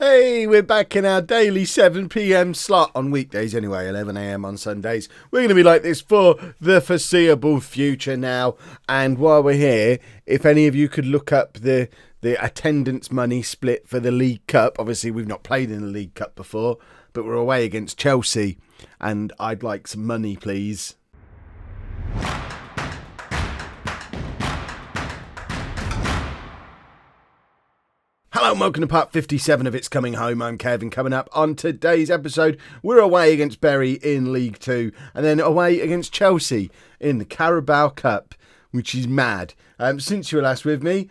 Hey, we're back in our daily 7 p.m. slot on weekdays anyway, 11 a.m. on Sundays. We're going to be like this for the foreseeable future now. And while we're here, if any of you could look up the attendance money split for the League Cup. Obviously, we've not played in the League Cup before, but we're away against Chelsea. And I'd like some money, please. Hello and welcome to part 57 of It's Coming Home. I'm Kevin. Coming up on today's episode, we're away against Bury in League 2 and then away against Chelsea in the Carabao Cup, which is mad. Since you were last with me,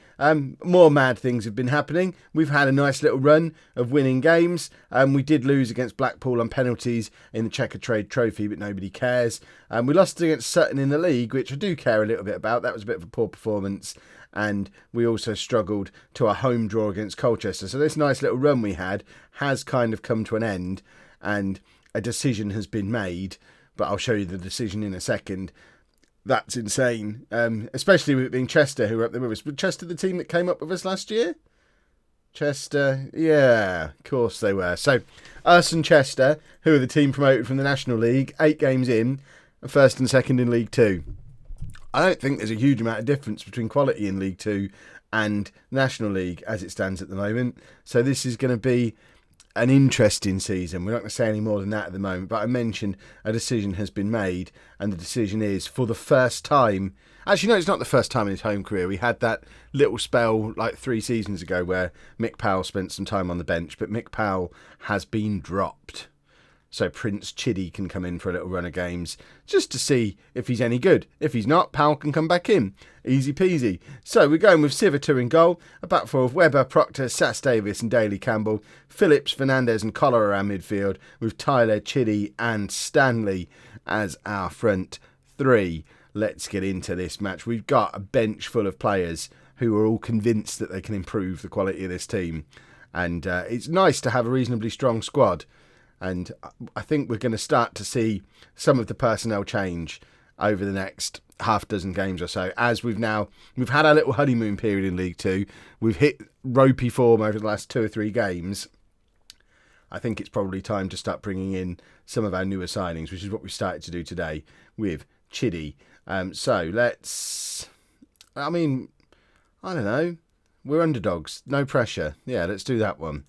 more mad things have been happening. We've had a nice little run of winning games. We did lose against Blackpool on penalties in the Trade Trophy, but nobody cares. We lost against Sutton in the league, which I do care a little bit about. That was a bit of a poor performance. And we also struggled to a home draw against Colchester. So this nice little run we had has kind of come to an end and a decision has been made. But I'll show you the decision in a second. That's insane, especially with it being Chester who were up there with us. Was Chester the team that came up with us last year? Chester, yeah, of course they were. So us and Chester, who are the team promoted from the National League, 8 games in, first and second in League 2. I don't think there's a huge amount of difference between quality in League 2 and National League as it stands at the moment. So this is going to be an interesting season. We're not going to say any more than that at the moment, but I mentioned a decision has been made, and the decision is for the first time. Actually, no, it's not the first time in his home career. We had that little spell like 3 seasons ago where Mick Powell spent some time on the bench, but Mick Powell has been dropped. So Prince Chiddy can come in for a little run of games just to see if he's any good. If he's not, Powell can come back in. Easy peasy. So we're going with Civitar in goal. A back four of Webber, Proctor, Sass Davis and Daly Campbell. Phillips, Fernandez and Collar around midfield with Tyler, Chiddy and Stanley as our front three. Let's get into this match. We've got a bench full of players who are all convinced that they can improve the quality of this team. And it's nice to have a reasonably strong squad. And I think we're going to start to see some of the personnel change over the next half dozen games or so. As we've had our little honeymoon period in League 2. We've hit ropey form over the last 2 or 3 games. I think it's probably time to start bringing in some of our newer signings, which is what we started to do today with Chiddy. So let's... I don't know. We're underdogs. No pressure. Yeah, let's do that one.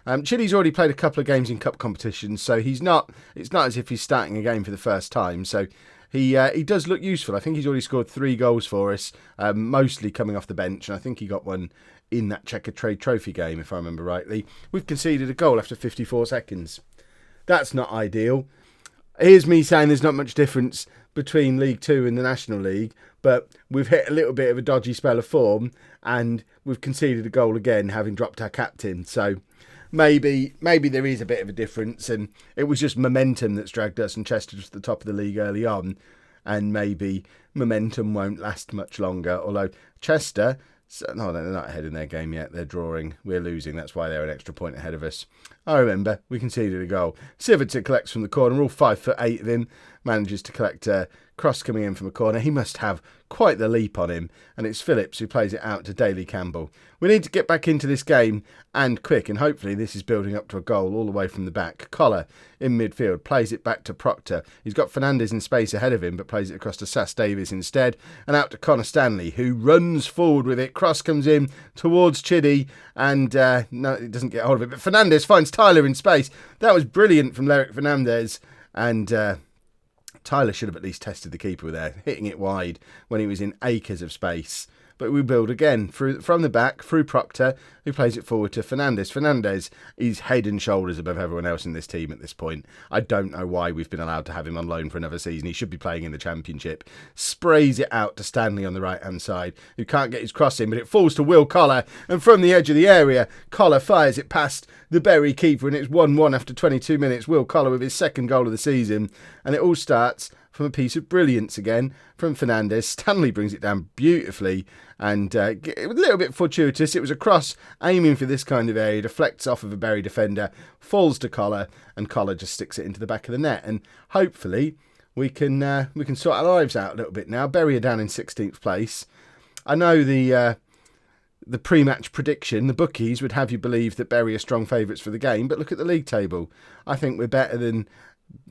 Chiddy's already played a couple of games in cup competitions, so it's not as if he's starting a game for the first time. So he does look useful. I think he's already scored 3 goals for us, mostly coming off the bench, and I think he got one in that Trade Trophy game, if I remember rightly. We've conceded a goal after 54 seconds. That's not ideal. Here's me saying there's not much difference between League 2 and the National League, but we've hit a little bit of a dodgy spell of form, and we've conceded a goal again, having dropped our captain. So Maybe there is a bit of a difference, and it was just momentum that's dragged us and Chester to the top of the league early on, and maybe momentum won't last much longer. Although Chester, no, they're not ahead in their game yet. They're drawing. We're losing. That's why they're an extra point ahead of us. I remember we conceded a goal. Civitar collects from the corner. We're all 5'8" of him. Manages to collect a cross coming in from a corner. He must have quite the leap on him. And it's Phillips who plays it out to Daly Campbell. We need to get back into this game and quick. And hopefully this is building up to a goal all the way from the back. Collar in midfield. Plays it back to Proctor. He's got Fernandez in space ahead of him, but plays it across to Sass Davis instead. And out to Connor Stanley, who runs forward with it. Cross comes in towards Chiddy. And no, it doesn't get hold of it. But Fernandez finds Tyler in space. That was brilliant from Lerick Fernandez. And Tyler should have at least tested the keeper there, hitting it wide when he was in acres of space. But we build again from the back through Proctor, who plays it forward to Fernandez. Fernandez is head and shoulders above everyone else in this team at this point. I don't know why we've been allowed to have him on loan for another season. He should be playing in the Championship. Sprays it out to Stanley on the right-hand side, who can't get his cross in, but it falls to Will Collar. And from the edge of the area, Collar fires it past the Bury keeper, and it's 1-1 after 22 minutes. Will Collar with his 2nd goal of the season. And it all starts from a piece of brilliance again from Fernandez. Stanley brings it down beautifully and a little bit fortuitous. It was a cross aiming for this kind of area, deflects off of a Bury defender, falls to Collar, and Collar just sticks it into the back of the net. And hopefully we can sort our lives out a little bit now. Bury are down in 16th place. I know the the pre-match prediction, the bookies would have you believe that Bury are strong favourites for the game, but look at the league table. I think we're better than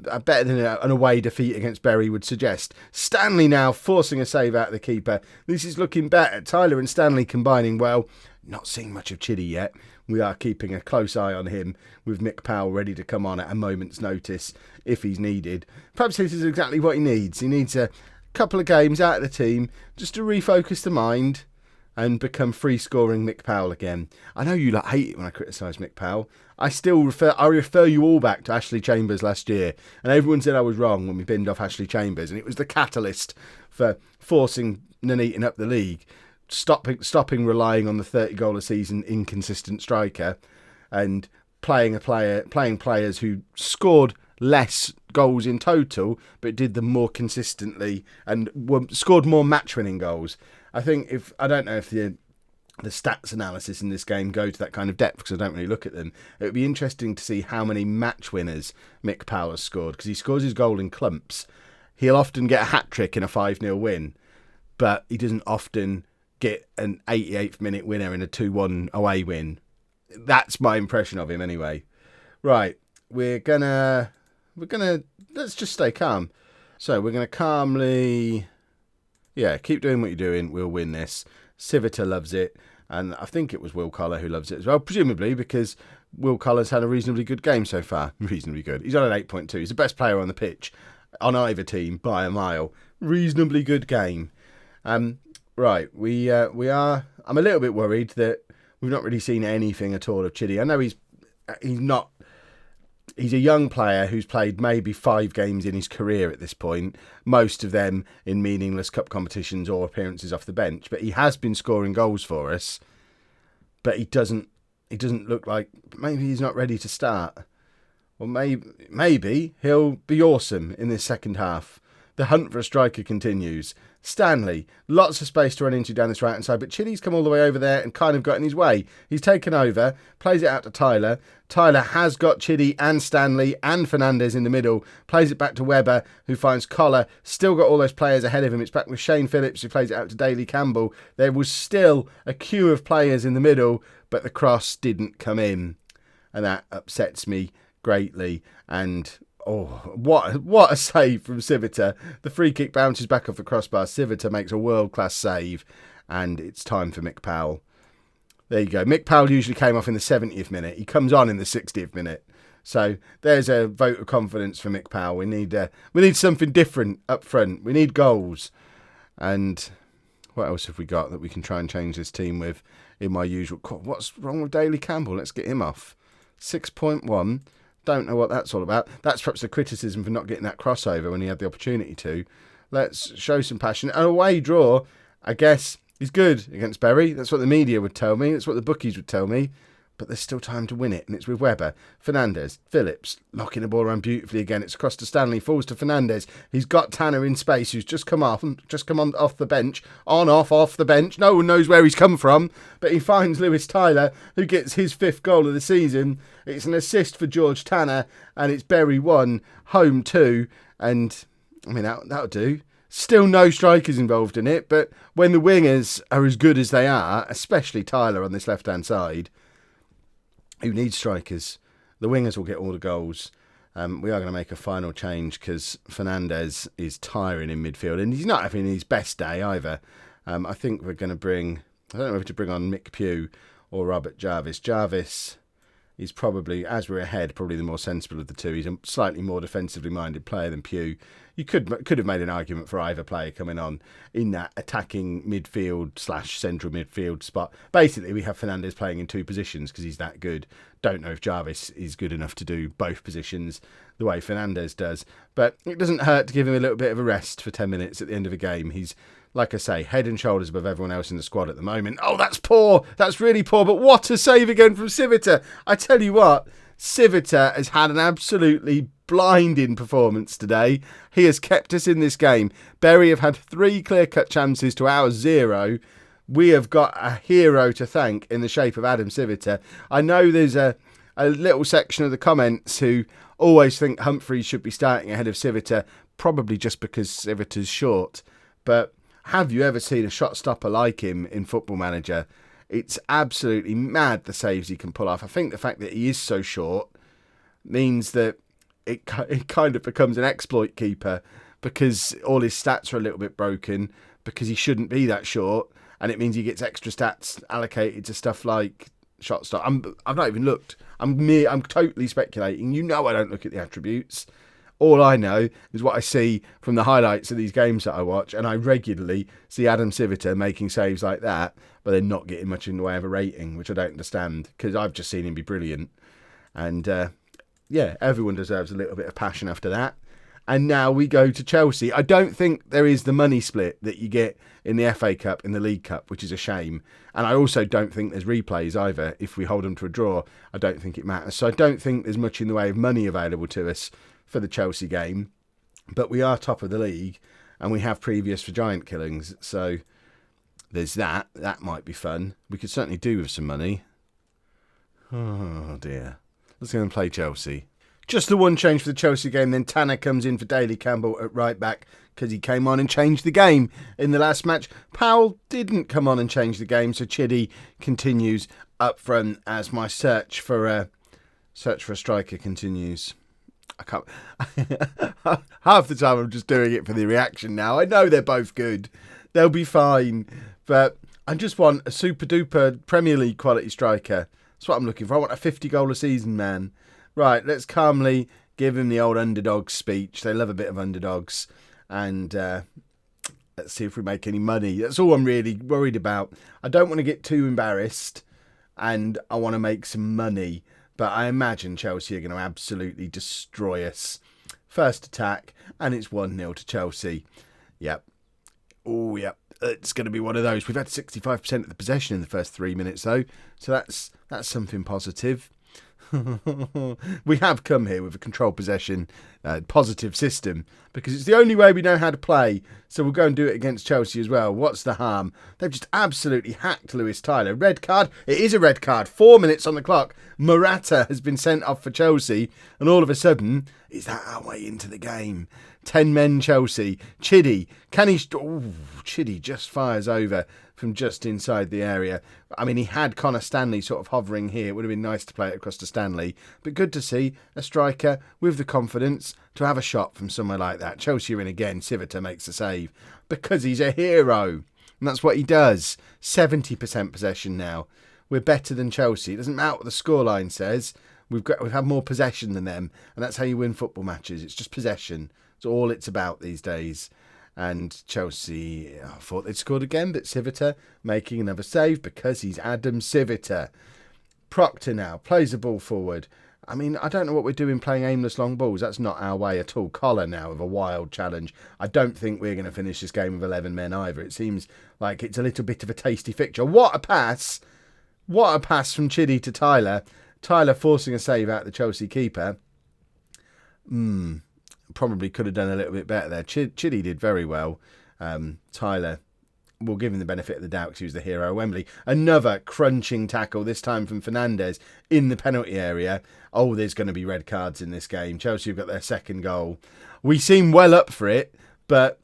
an away defeat against Bury would suggest. Stanley now forcing a save out of the keeper. This is looking better. Tyler and Stanley combining well. Not seeing much of Chiddy yet. We are keeping a close eye on him with Mick Powell ready to come on at a moment's notice if he's needed. Perhaps this is exactly what he needs. He needs a couple of games out of the team just to refocus the mind and become free-scoring Mick Powell again. I know you hate it when I criticise Mick Powell. I refer you all back to Ashley Chambers last year, and everyone said I was wrong when we binned off Ashley Chambers, and it was the catalyst for forcing Nuneaton up the league, stopping relying on the 30-goal a season inconsistent striker, and playing players who scored less goals in total, but did them more consistently and scored more match-winning goals. I don't know if the stats analysis in this game go to that kind of depth because I don't really look at them. It would be interesting to see how many match winners Mick Powell has scored because he scores his goal in clumps. He'll often get a hat-trick in a 5-0 win, but he doesn't often get an 88th minute winner in a 2-1 away win. That's my impression of him anyway. Right, we're gonna let's just stay calm. So we're gonna calmly, keep doing what you're doing. We'll win this. Civita loves it, and I think it was Will Collar who loves it as well, presumably because Will Collar's had a reasonably good game so far. Reasonably good. He's on an 8.2. He's the best player on the pitch on either team by a mile. Reasonably good game. Right, we are. I'm a little bit worried that we've not really seen anything at all of Chiddy. I know he's not. He's a young player who's played maybe 5 games in his career at this point, most of them in meaningless cup competitions or appearances off the bench. But he has been scoring goals for us. But he doesn't look like, maybe he's not ready to start. Or maybe he'll be awesome in this second half. The hunt for a striker continues. Stanley, lots of space to run into down this right-hand side, but Chiddy's come all the way over there and kind of got in his way. He's taken over, plays it out to Tyler. Tyler has got Chiddy and Stanley and Fernandez in the middle, plays it back to Webber, who finds Collar, still got all those players ahead of him. It's back with Shane Phillips, who plays it out to Daly Campbell. There was still a queue of players in the middle, but the cross didn't come in, and that upsets me greatly. And oh, what a save from Civita. The free kick bounces back off the crossbar. Civita makes a world-class save, and it's time for Mick Powell. There you go. Mick Powell usually came off in the 70th minute. He comes on in the 60th minute. So there's a vote of confidence for Mick Powell. We need something different up front. We need goals. And what else have we got that we can try and change this team with in my usual... What's wrong with Daly Campbell? Let's get him off. 6.1. Don't know what that's all about. That's perhaps the criticism for not getting that crossover when he had the opportunity to. Let's show some passion. An away draw, I guess, is good against Bury. That's what the media would tell me. That's what the bookies would tell me. But there's still time to win it, and it's with Webber. Fernandez, Phillips, knocking the ball around beautifully again. It's across to Stanley, falls to Fernandez. He's got Tanner in space, who's just come on off the bench. Off the bench. No one knows where he's come from, but he finds Lewis Tyler, who gets his 5th goal of the season. It's an assist for George Tanner, and it's Bury 1, Holme 2, and I mean, that'll do. Still no strikers involved in it, but when the wingers are as good as they are, especially Tyler on this left-hand side, who needs strikers? The wingers will get all the goals. We are going to make a final change because Fernandez is tiring in midfield and he's not having his best day either. I think we're going to bring... I don't know whether to bring on Mick Pugh or Robert Jarvis. Jarvis is probably, as we're ahead, probably the more sensible of the two. He's a slightly more defensively minded player than Pugh. You could have made an argument for either player coming on in that attacking midfield / central midfield spot. Basically, we have Fernandez playing in 2 positions because he's that good. Don't know if Jarvis is good enough to do both positions the way Fernandez does. But it doesn't hurt to give him a little bit of a rest for 10 minutes at the end of a game. He's, like I say, head and shoulders above everyone else in the squad at the moment. Oh, that's poor. That's really poor. But what a save again from Civita. I tell you what, Civita has had an absolutely blinding performance today. He has kept us in this game. Bury have had 3 clear-cut chances to our 0. We have got a hero to thank in the shape of Adam Civita. I know there's a little section of the comments who always think Humphreys should be starting ahead of Civita, probably just because Civita's short. But have you ever seen a shot stopper like him in Football Manager? It's absolutely mad the saves he can pull off. I think the fact that he is so short means that it kind of becomes an exploit keeper, because all his stats are a little bit broken because he shouldn't be that short, and it means he gets extra stats allocated to stuff like shot stop. I've not even looked. I'm totally speculating. I don't look at the attributes. All I know is what I see from the highlights of these games that I watch, and I regularly see Adam Civita making saves like that, but they're not getting much in the way of a rating, which I don't understand, because I've just seen him be brilliant. And everyone deserves a little bit of passion after that. And now we go to Chelsea. I don't think there is the money split that you get in the FA Cup, in the League Cup, which is a shame. And I also don't think there's replays either. If we hold them to a draw, I don't think it matters. So I don't think there's much in the way of money available to us for the Chelsea game. But we are top of the league, and we have previous for giant killings. So there's that. That might be fun. We could certainly do with some money. Oh, dear. Let's go and play Chelsea. Just the one change for the Chelsea game, then Tanner comes in for Daly Campbell at right back because he came on and changed the game in the last match. Powell didn't come on and change the game, so Chiddy continues up front as my search for a striker continues. I can't. Half the time I'm just doing it for the reaction now. I know they're both good. They'll be fine. But I just want a super duper Premier League quality striker. That's what I'm looking for. I want a 50 goal a season man. Right, let's calmly give him the old underdog speech. They love a bit of underdogs. And let's see if we make any money. That's all I'm really worried about. I don't want to get too embarrassed, and I want to make some money. But I imagine Chelsea are going to absolutely destroy us. First attack, and it's 1-0 to Chelsea. Yep. Oh, yep. It's going to be one of those. We've had 65% of the possession in the first 3 minutes, though. So that's something positive. We have come here with a controlled possession positive system because it's the only way we know how to play, so we'll go and do it against Chelsea as well. What's the harm? They've just absolutely hacked Lewis Tyler. Red card? It is a red card. 4 minutes on the clock. Morata has been sent off for Chelsea, and all of a sudden, is that our way into the game? 10 men Chelsea. Chiddy. Can he... Chiddy just fires over from just inside the area. I mean, he had Connor Stanley sort of hovering here. It would have been nice to play it across to Stanley. But good to see a striker with the confidence to have a shot from somewhere like that. Chelsea are in again. Civita makes a save because he's a hero. And that's what he does. 70% possession now. We're better than Chelsea. It doesn't matter what the scoreline says. We've had more possession than them. And that's how you win football matches. It's just possession. It's all it's about these days. And Chelsea, I thought they'd scored again, but Civita making another save because he's Adam Civita. Proctor now plays the ball forward. I mean, I don't know what we're doing playing aimless long balls. That's not our way at all. Collar now with a wild challenge. I don't think we're going to finish this game with 11 men either. It seems like it's a little bit of a tasty fixture. What a pass! What a pass from Chiddy to Tyler. Tyler forcing a save out the Chelsea keeper. Probably could have done a little bit better there. Chiddy did very well. Tyler, we'll give him the benefit of the doubt because he was the hero of Wembley. Another crunching tackle, this time from Fernandes in the penalty area. Oh, there's going to be red cards in this game. Chelsea have got their second goal. We seem well up for it, but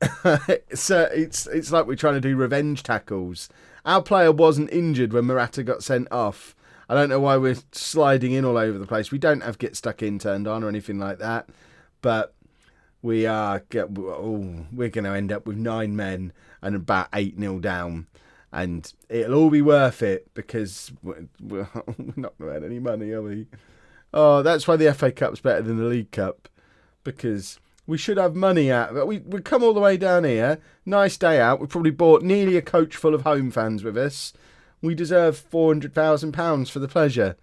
it's like we're trying to do revenge tackles. Our player wasn't injured when Morata got sent off. I don't know why we're sliding in all over the place. We don't have get stuck in turned on or anything like that. But we're going to end up with 9 men and about 8-0 down. And it'll all be worth it because we're not going to earn any money, are we? Oh, that's why the FA Cup's better than the League Cup. Because we should have money out of it. We come all the way down here. Nice day out. We've probably bought nearly a coach full of home fans with us. We deserve £400,000 for the pleasure.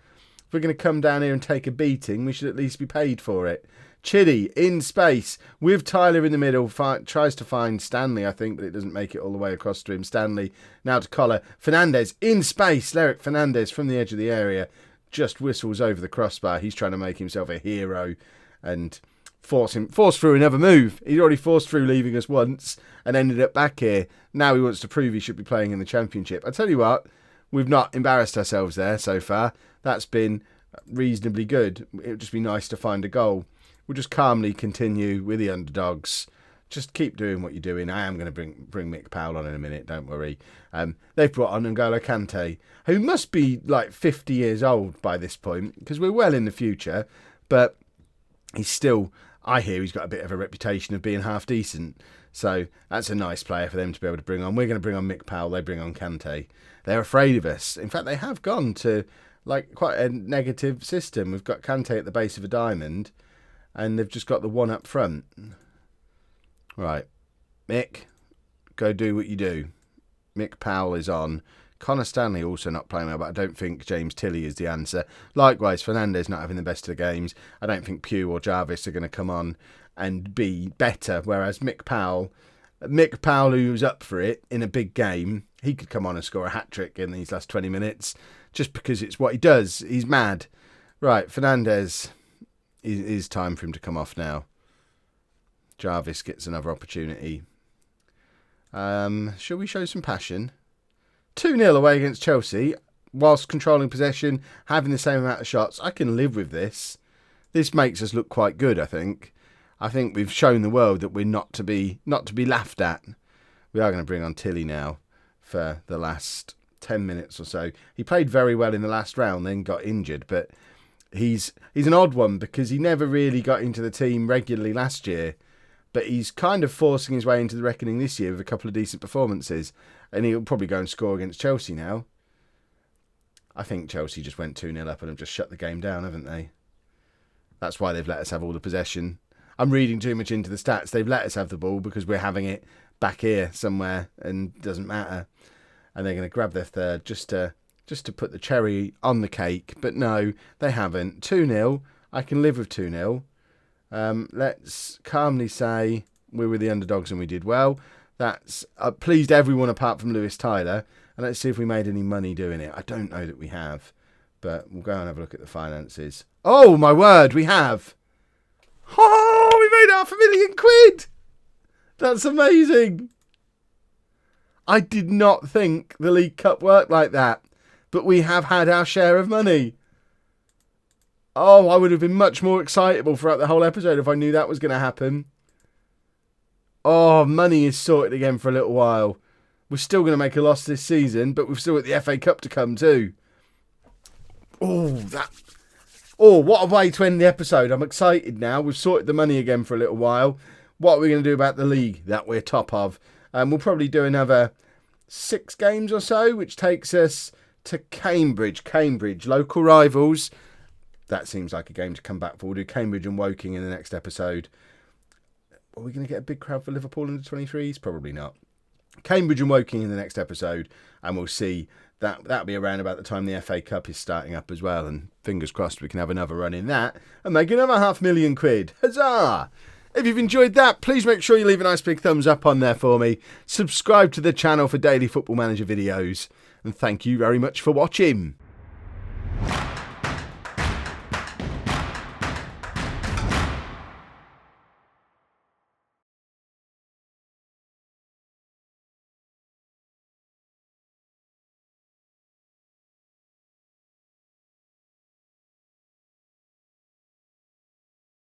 If we're going to come down here and take a beating, we should at least be paid for it. Chiddy in space with Tyler in the middle. Tries to find Stanley, I think, but it doesn't make it all the way across to him. Stanley now to Collar. Fernandes in space. Lerick Fernandes from the edge of the area just whistles over the crossbar. He's trying to make himself a hero and force through another move. He'd already forced through leaving us once and ended up back here. Now he wants to prove he should be playing in the Championship. I tell you what, we've not embarrassed ourselves there so far. That's been reasonably good. It would just be nice to find a goal. We'll just calmly continue with the underdogs. Just keep doing what you're doing. I am going to bring Mick Powell on in a minute, don't worry. They've brought on N'Golo Kante, who must be like 50 years old by this point, because we're well in the future, but he's still, I hear he's got a bit of a reputation of being half decent. So that's a nice player for them to be able to bring on. We're going to bring on Mick Powell, they bring on Kante. They're afraid of us. In fact, they have gone to like quite a negative system. We've got Kante at the base of a diamond, and they've just got the one up front. Right, Mick, go do what you do. Mick Powell is on. Connor Stanley also not playing well, but I don't think James Tilley is the answer. Likewise, Fernandez not having the best of the games. I don't think Pugh or Jarvis are going to come on and be better, whereas Mick Powell, who's up for it in a big game, he could come on and score a hat-trick in these last 20 minutes just because it's what he does. He's mad. Right, Fernandez, is time for him to come off now. Jarvis gets another opportunity. Shall we show some passion? 2-0 away against Chelsea, whilst controlling possession, having the same amount of shots. I can live with this. This makes us look quite good, I think. I think we've shown the world that we're not to be laughed at. We are going to bring on Tilley now for the last 10 minutes or so. He played very well in the last round, then got injured, but he's an odd one because he never really got into the team regularly last year. But he's kind of forcing his way into the reckoning this year with a couple of decent performances. And he'll probably go and score against Chelsea now. I think Chelsea just went 2-0 up and have just shut the game down, haven't they? That's why they've let us have all the possession. I'm reading too much into the stats. They've let us have the ball because we're having it back here somewhere and it doesn't matter. And they're going to grab their third just to put the cherry on the cake. But no, they haven't. 2-0. I can live with 2-0. Let's calmly say we were the underdogs and we did well. That's pleased everyone apart from Lewis Tyler. And let's see if we made any money doing it. I don't know that we have, but we'll go and have a look at the finances. Oh, my word, we have. Oh, we made £500,000. That's amazing. I did not think the League Cup worked like that, but we have had our share of money. Oh, I would have been much more excitable throughout the whole episode if I knew that was going to happen. Oh, money is sorted again for a little while. We're still going to make a loss this season, but we've still got the FA Cup to come too. Oh, what a way to end the episode. I'm excited now. We've sorted the money again for a little while. What are we going to do about the league that we're top of? We'll probably do another 6 games or so, which takes us to Cambridge. Cambridge, local rivals. That seems like a game to come back for. We'll do Cambridge and Woking in the next episode. Are we going to get a big crowd for Liverpool under 23s? Probably not. Cambridge and Woking in the next episode, and we'll see. That'll be around about the time the FA Cup is starting up as well, and fingers crossed we can have another run in that and make another £500,000. Huzzah! If you've enjoyed that, please make sure you leave a nice big thumbs up on there for me. Subscribe to the channel for daily Football Manager videos, and thank you very much for watching.